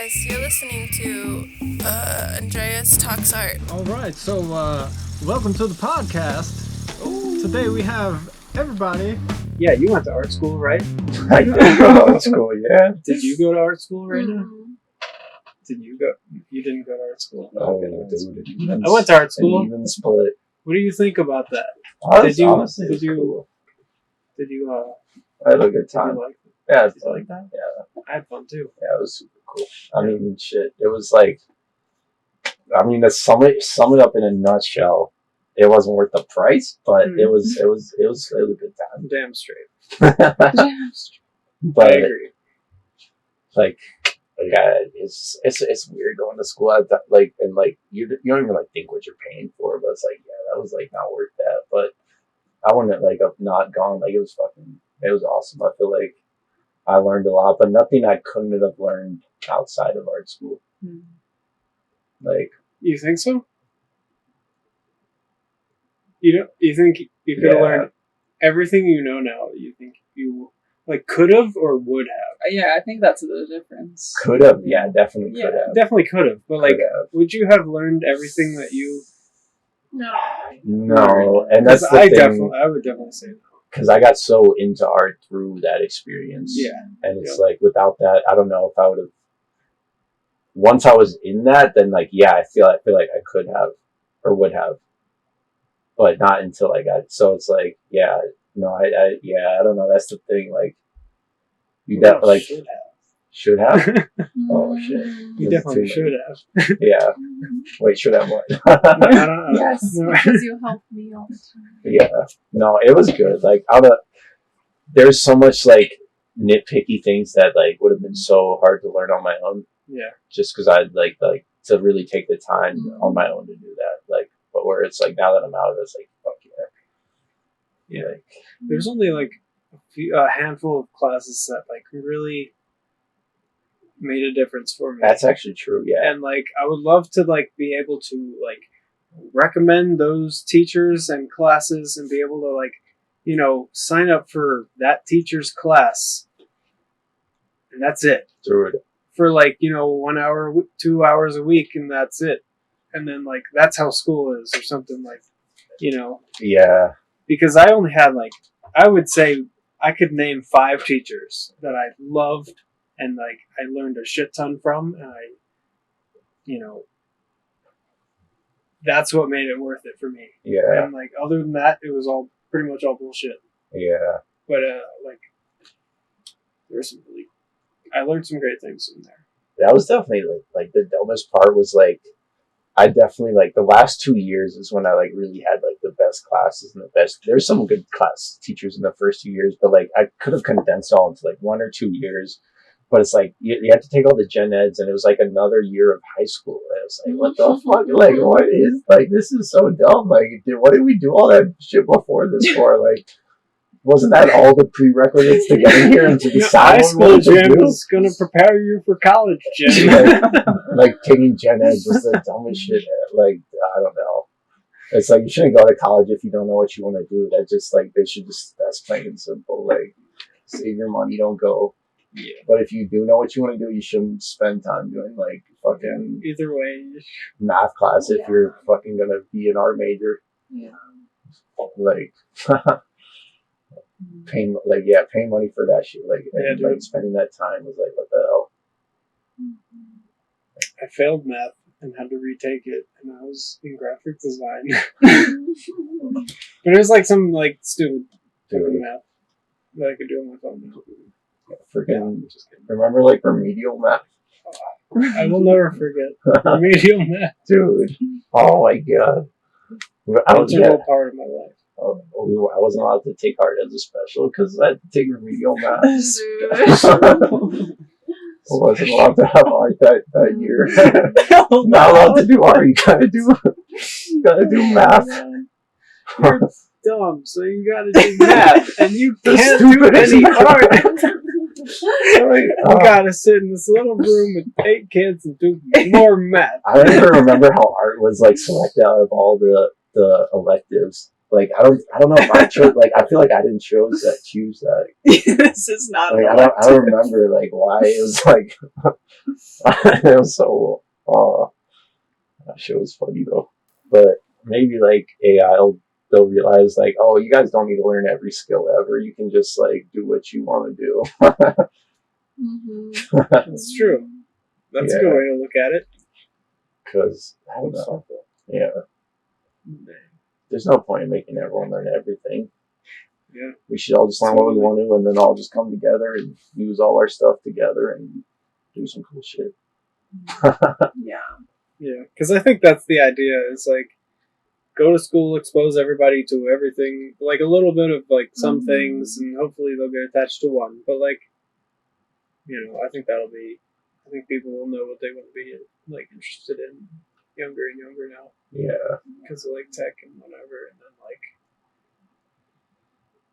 guys, you're listening to Andreas Talks Art. All right, so welcome to the podcast. Today we have everybody. Yeah, you went to art school, right? I did go to art school, yeah. Did you go to art school right now? Did you go? You didn't go to art school? Oh, dude. I went to art school. An even split. What do you think about that? Honestly, Did you cool. I had a good time. like it? Yeah, Did you like that? Yeah, I had fun too. yeah, it was super cool. I mean, shit, it was like, to sum it up in a nutshell, it wasn't worth the price, but it was a good time. Damn straight. But I agree. like, yeah, it's weird going to school at that, like, and like you don't even like think what you're paying for, but it's like, yeah, that was like not worth that. But I wouldn't like have not gone. Like, it was awesome. I feel like I learned a lot, but nothing I couldn't have learned outside of art school. Like, You think so? You think you could have learned everything you know now? You think you could have or would have? Yeah, I think that's the difference. could have, yeah, definitely could have. Definitely could have, but like, Could have. would you have learned everything that you? No, and that's the I thing. I would definitely say no. Because I got so into art through that experience. Yeah. And it's like, without that, I don't know if I would have. Once I was in that, then like, yeah, I feel like I could have or would have, but not until I got. So it's like, yeah, no, I don't know. That's the thing. Like, you definitely like should have. Oh shit! You definitely should have. Yeah. Wait, should have what? I don't know. Yes, because you help me all the time. Yeah. No, it was good. Like, there's so much like nitpicky things that like would have been so hard to learn on my own. Yeah. Just because I'd like to really take the time on my own to do that. Like, but where it's like, now that I'm out of it, it's like, fuck yeah. Yeah. Like, there's only like a handful of classes that like really made a difference for me. That's actually true. Yeah. And like, I would love to like be able to like recommend those teachers and classes and be able to like, sign up for that teacher's class. And that's it. Dude. For like, 1 hour, 2 hours a week, and that's it. And then like, that's how school is, or something like, Yeah. because I only had like, I would say I could name 5 teachers that I loved and like I learned a shit ton from, and that's what made it worth it for me. Yeah. And like, other than that, it was all pretty much all bullshit. Yeah. But like, there's some really, I learned some great things in there. That was definitely like the dumbest part was like, I definitely like the last 2 years is when I like really had like the best classes and the best. There's some good class teachers in the first 2 years, but like I could have condensed all into like 1 or 2 years. But it's like you had to take all the gen eds, and it was like another year of high school. And it was like, what the fuck? Like, what is like this is so dumb. Like, what did we do all that shit before this for? Like, wasn't that all the prerequisites to get in here and to decide high school gym is going to prepare you for college gym? like taking gen eds was the dumbest shit. Like, I don't know. It's like, you shouldn't go to college if you don't know what you want to do. That just like, they should just, that's plain and simple. Like, save your money, don't go. Yeah. But if you do know what you want to do, you shouldn't spend time doing like fucking either way math class if you're fucking gonna be an art major. Yeah. Like paying money for that shit. Like, and, like spending that time was like, what the hell? I failed math and had to retake it, and I was in graphic design. But it was like some like stupid math that I could do on my phone now. Freaking remember like remedial math? I will never forget remedial math, dude. Oh my god, that's a whole part of my life. I wasn't allowed to take art as a special because I had to take remedial math. I wasn't allowed to have art that year. Not allowed to do art. You gotta do math. You're dumb, so you gotta do math, and you can't do any art. You gotta sit in this little room with 8 kids and do more math. I don't even remember how art was like selected out of all the electives. like I don't know if I chose, like I feel like I didn't choose that. This is not Like an I don't remember like why it was like it was so that shit was funny though. But maybe like they'll realize like, oh, you guys don't need to learn every skill ever. You can just like do what you want to do. That's true. That's a good way to look at it. Because I don't know. Yeah. There's no point in making everyone learn everything. Yeah. We should all just learn what we want to, and then all just come together and use all our stuff together and do some cool shit. Yeah. Yeah, because I think that's the idea. Is like go to school, expose everybody to everything, like a little bit of like some things, and hopefully they'll get attached to one. But like, I think I think people will know what they want to be like interested in younger and younger now. Yeah. Because of like tech and whatever, and then like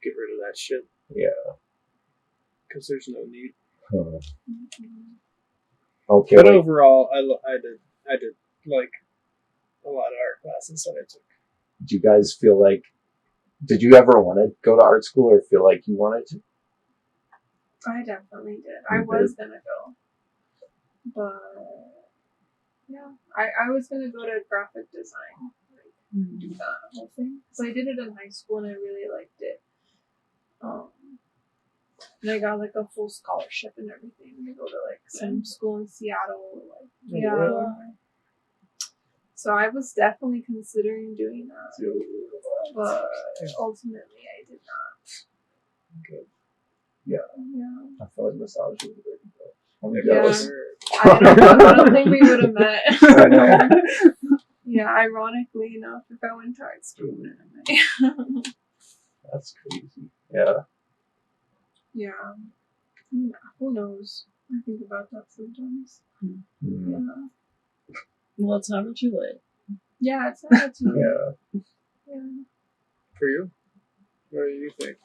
get rid of that shit. Yeah. Because there's no need. Okay. But overall, I did like a lot of art classes that I took. Did you guys feel like? Did you ever want to go to art school or feel like you wanted to? I definitely did. I was gonna go, but yeah, I was gonna go to graphic design, like do that whole thing. So I did it in high school and I really liked it. And I got like a full scholarship and everything to go to like some school in Seattle. Like, yeah. So I was definitely considering doing that, but ultimately I did not. Good. Yeah. Yeah. I feel like massage was very good. Yeah. I don't think we would have met. I know. Yeah, ironically enough, if I went to art school, we would have met. That's crazy. Yeah. Yeah. Who knows? I think about that sometimes. Mm-hmm. Yeah. Well, it's never too late. Yeah, it's not too late. Yeah. For you? What do you think?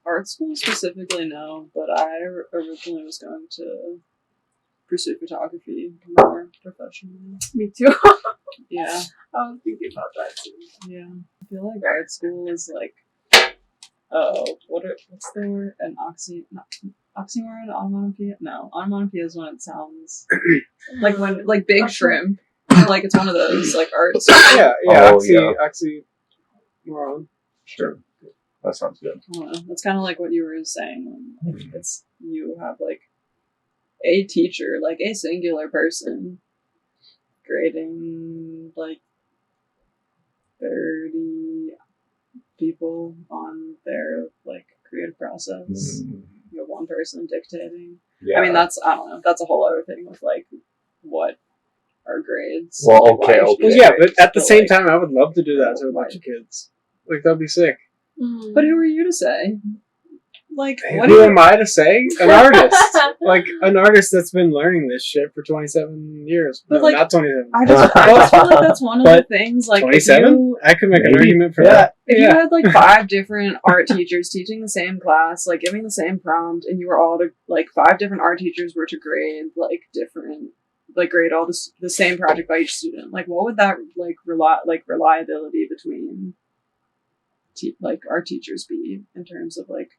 Art school specifically, no, but I originally was going to pursue photography more professionally. Me too. Yeah. I was thinking about that too. Yeah. I feel like art school is like, what's the word? An oxymoron? Onomatopoeia? No, onomatopoeia is when it sounds like big shrimp. Like it's one of those like arts. Yeah, oxymoron. Sure. That sounds good. I don't know. That's kind of like what you were saying. Like, it's you have like a teacher, like a singular person, grading like 30 people on their like creative process. You have one person dictating. Yeah. I mean, I don't know. That's a whole other thing with like what are grades. Well, like, okay. Well, yeah, but at the same time, I would love to do that to a bunch of kids. Like, that'd be sick. But who are you to say? Like, who am I to say? An artist. Like, an artist that's been learning this shit for 27 years. But no, like, not 27. I just feel like that's one of the things. Like, 27? I could make an argument for that. If you had like 5 different art teachers teaching the same class, like giving the same prompt, and you were all to like 5 different art teachers were to grade like different, like grade all the same project by each student. Like, what would that like reliability between like art teachers be in terms of like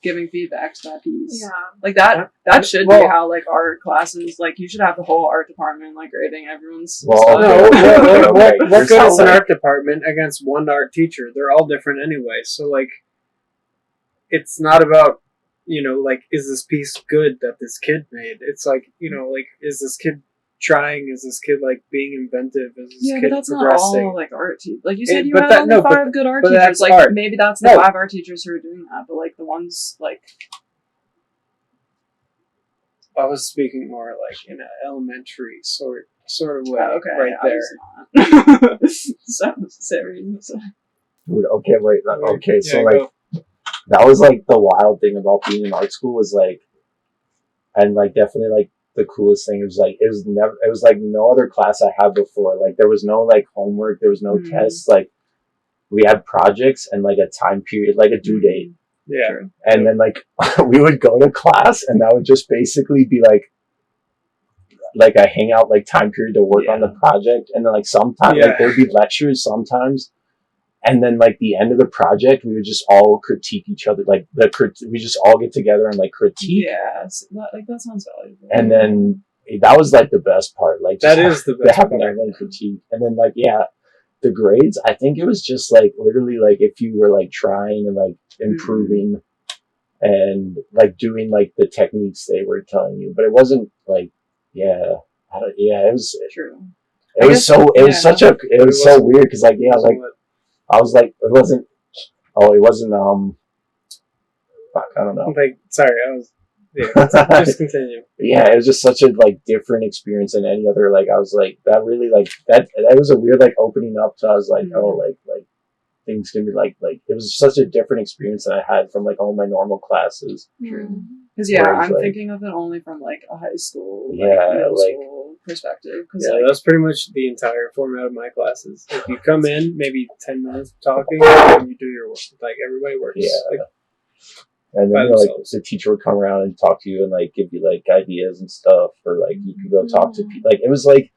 giving feedback to that piece? Yeah. Like that should be how like art classes, like you should have the whole art department like grading everyone's stuff. What good is an art department against one art teacher? They're all different anyway. So like, it's not about, like, is this piece good that this kid made? It's like, like, is this kid trying? Is this kid like being inventive? Is this kid but that's progressing? not all like art teachers. Like you said, you had only 5 good art teachers. That's like art. maybe that's the 5 art teachers who are doing that. But like the ones like, I was speaking more like in an elementary sort of way. Okay, right there. So serious. Dude, okay, wait. Okay, so like, that was like the wild thing about being in art school was like, and like definitely like the coolest thing was like it was like no other class I had before. Like there was no like homework, there was no tests. Like we had projects and like a time period, like a due date. Yeah. And then like we would go to class and that would just basically be like a hangout like time period to work on the project. And then like sometimes like there'd be lectures sometimes. And then like the end of the project, we would just all critique each other. Like we just all get together and like critique. Yes, that sounds valuable. And then that was like the best part. Like that is the best having part. everyone critique. And then like the grades. I think it was just like literally like if you were like trying and like improving and like doing like the techniques they were telling you, but it wasn't like it was true. It was so weird because like I was like it wasn't fuck, I don't know. Like, sorry, I was. Yeah, just continue. Yeah, it was just such a like different experience than any other. Like, I was like that really like that was a weird like opening up to. I was like, oh, like things can be like it was such a different experience than I had from like all my normal classes. True. Because I'm thinking of it only from like a high school, middle school perspective. Cause, that's pretty much the entire format of my classes. If you come in, maybe 10 minutes talking, and you do your work. Like everybody works. Yeah. And then like the teacher would come around and talk to you and like give you like ideas and stuff, or like you could go talk to people. Like it was like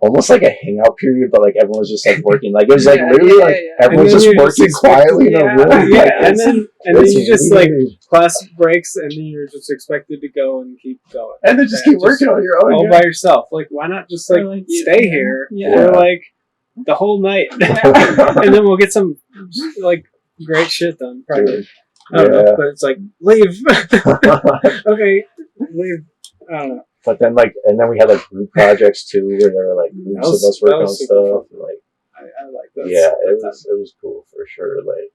almost like a hangout period, but like everyone was just like working. Like it was like literally everyone was just working quietly in a room. Yeah, and then you just like class breaks, and then you're just expected to go and keep going, and then just keep working on your own all by yourself. Like why not just like stay here for like the whole night, and then we'll get some like great shit done. Probably. Dude. I don't know, but it's like leave. Okay, leave. I don't know. But then and then we had like group projects too, where there were like groups of us working on stuff. Like I like that. Yeah, it was cool for sure. Like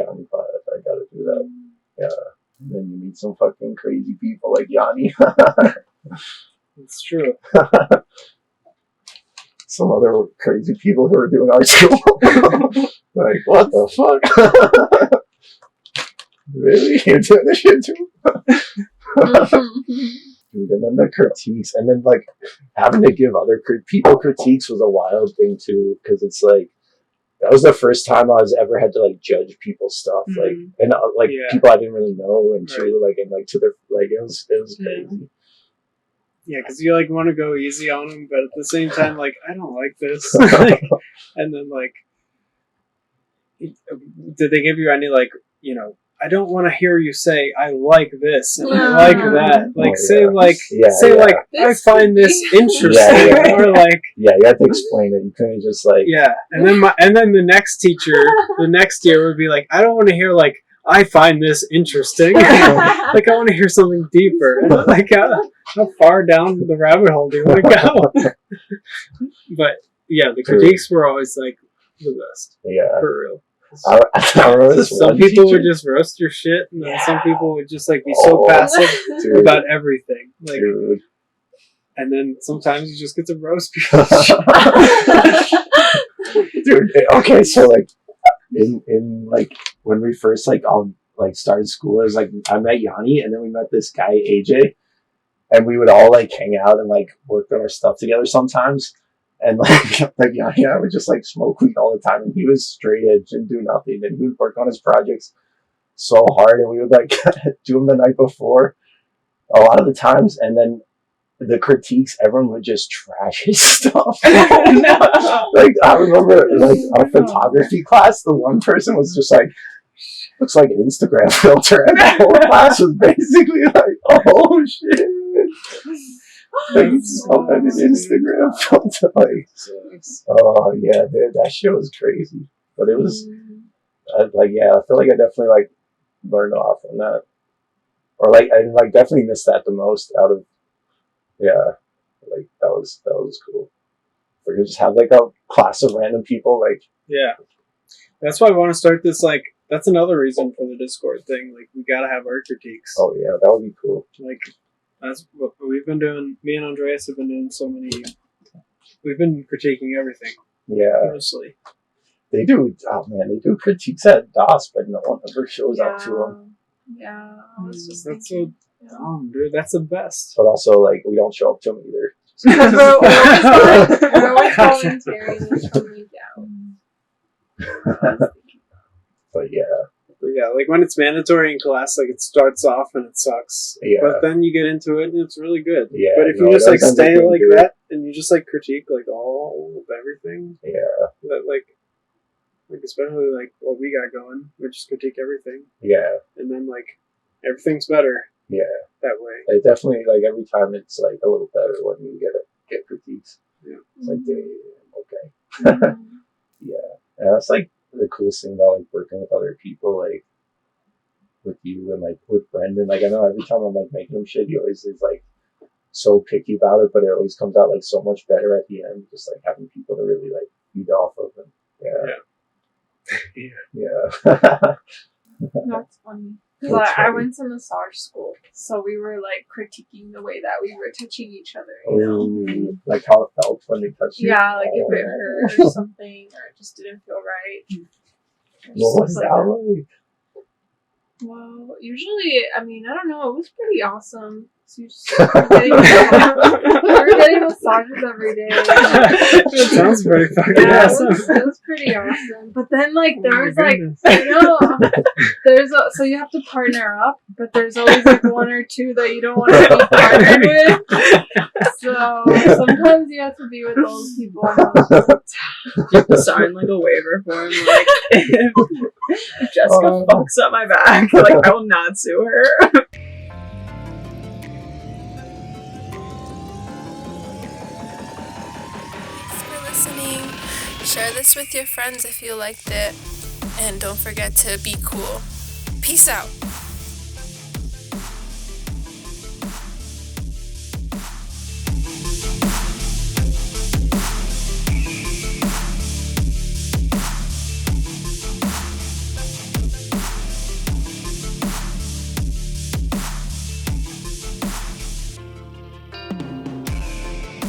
I'm glad I got to do that. Yeah, and then you meet some fucking crazy people like Yanni. It's true. Some other crazy people who are doing art school. Like what the fuck? Really? You're doing this shit too? Dude, and then the critiques, and then like having to give other people critiques was a wild thing too, because it's like that was the first time I was ever had to like judge people's stuff, like and like people I didn't really know, and too, like and like to their like it was crazy. Yeah, because you like want to go easy on them, but at the same time, like I don't like this, and then like, did they give you any like I don't want to hear you say I like this and I like that. Like I find this interesting, or like you have to explain it. You couldn't just like and then the next teacher the next year would be like I don't want to hear like I find this interesting. Like I want to hear something deeper. Like how far down the rabbit hole do you want to go? But yeah, the critiques were always like the best. Yeah, for real. I remember some people would just roast your shit, and then some people would just like be so passive about everything. Like, and then sometimes you just get to roast people. Dude, okay, so like in like when we first like all like started school, it was like I met Yanni, and then we met this guy AJ, and we would all like hang out and like work on our stuff together sometimes. And like Yanni and I would just like smoke weed all the time, and he was straight edge and do nothing, and he would work on his projects so hard, and we would like do them the night before a lot of the times, and then the critiques, everyone would just trash his stuff. Like I remember like our photography class, the one person was just like, looks like an Instagram filter, and the whole class was basically like, oh shit. Like an Instagram filter, like, oh yeah, dude, that shit was crazy. But it was, I feel like I definitely like learned a lot from that, or like I like definitely missed that the most out of, like that was cool. Where you just have like a class of random people, like that's why I want to start this. Like that's another reason for the Discord thing. Like we gotta have art critiques. Oh yeah, that would be cool. Like. That's what we've been doing. Me and Andreas have been doing so many. We've been critiquing everything. Yeah. Honestly. They do. Oh man, they do critiques at DOS, but no one ever shows up to them. Yeah. That's so dumb, dude. That's the best. But also, like, we don't show up to them either. We're always volunteering and coming down. But yeah. Yeah, like when it's mandatory in class, like it starts off and it sucks. Yeah. But then you get into it and it's really good. Yeah. But if you just like stay like that and you just like critique like all of everything. Yeah. That like Like especially like what we got going, we just critique everything, Yeah, and then like everything's better yeah. that way. Like definitely, like every time it's like a little better when you get critiques. Yeah. It's like, damn, okay. Mhm. Yeah, and that's like the coolest thing about like working with other people, like with you and like with Brendan. Like I know every time I'm like making him shit, he always is like so picky about it, but it always comes out like so much better at the end. Just like having people to really like feed off of and yeah. That's funny. Because That's I funny. went to massage school, so we were like critiquing the way that we were touching each other. You know? Ooh, like how it felt when they touched you. Yeah, like if it hurt or something, or it just didn't feel right. Or What was stuff that like like? Well, usually, I mean, I don't know. It was pretty awesome. So you just we were getting massages every day. That sounds pretty fucking Yeah, awesome. it was pretty awesome. But then, like, there Oh my was like, goodness. so you have to partner up, but there's always like one or two that you don't want to be partnered with. So sometimes you have to be with those people. You have to sign like a waiver form, like if Jessica fucks up my back, like I will not sue her. Thanks for listening. Share this with your friends if you liked it. And don't forget to be cool. Peace out.